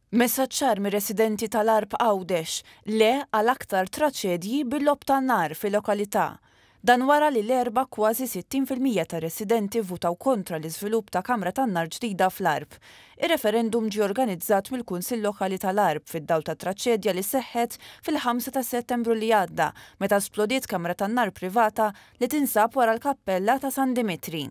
Messaċċar mir-residenti tal-Arb Għawdex le għal aktar traċedji bil-lob tan-nar fil-lokalità. Dan wara li l-erba' kważi 60% ta' residenti votaw kontra l-iżvilupp ta' kamra tan-nar ġdida fl-Arb. Ir-referendum ġie organizzat mill-Kunsill Lokali tal-Arb fid-dawl ta' traċedja li seħħet fil-5 ta' Settembru li għadda meta splodiet kamra tan-nar privata li tinsab wara l-kappella ta' San Dimitri.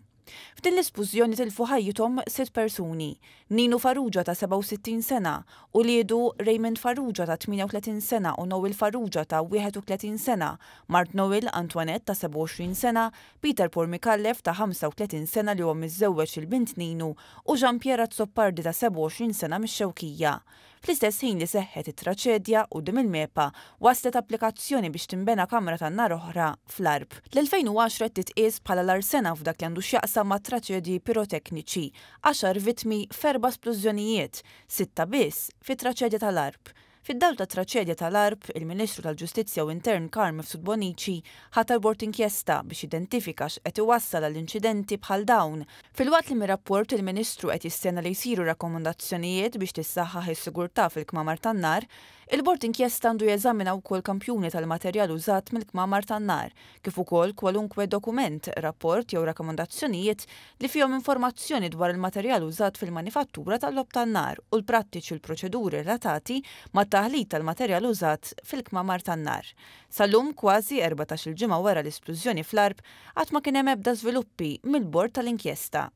F'din l-isplużjoni tilfu ħajjithom 6 persuni, Nino Farrugia ta' 67 sena u liedu Raymond Farrugia ta' 38 sena u Noel Farrugia ta' 31 sena, Mart Noel Antoinette ta' 27 sena, Peter Paul Mikallef ta' 35 sena li huwa miżżewweġ il-bint Nino u Jean Pierre Zoppardi ta' 27 sena mix-Xewkija. Fl-istess ħin li seħħet it-traċedja quddiem il-mepa waslet applikazzjoni biex tinbena kamra tan-nar oħra fl-Arb. L-2010 titqies bħala l-arsena f'dak li għandu x'jaqsam ma' traċedji pirotekniċi, 10 vittmi f'4 splużjonijiet, 6 biss fit-traċedja tal-Arb. Fid-dawl ta' traċedja tal-Arb, il-Ministru tal-Ġustizzja u Intern Carme Fsud-Bonici ħatar bord inkjesta biex identifika x'qed iwassal għall-inċidenti bħal dawn. Filwaqt li mir-rapport il-Ministru qed jistenna li jsiru rakkomandazzjonijiet biex tissaħħaħ is-sigurtà fil-kmamar tan-nar, il-bord inkjesta għandu jeżamina wkoll kampjuni tal-materjal użat mill-kmamar tan-nar, kif ukoll kwalunkwe dokument, rapport jew rakkomandazzjonijiet li fihom informazzjoni dwar il-materjal użat fil-manifattura tal-lob tan-nar u l-prattiċi u l-proċeduri relatati mat-taħlit tal-materjal użat fil-kmamar tan-nar. Sal-lum kważi 14 ġimgħa wara l-isplużjoni fl-Arb qatt ma kien hemm ebda żviluppi mill-bord tal-inkjesta.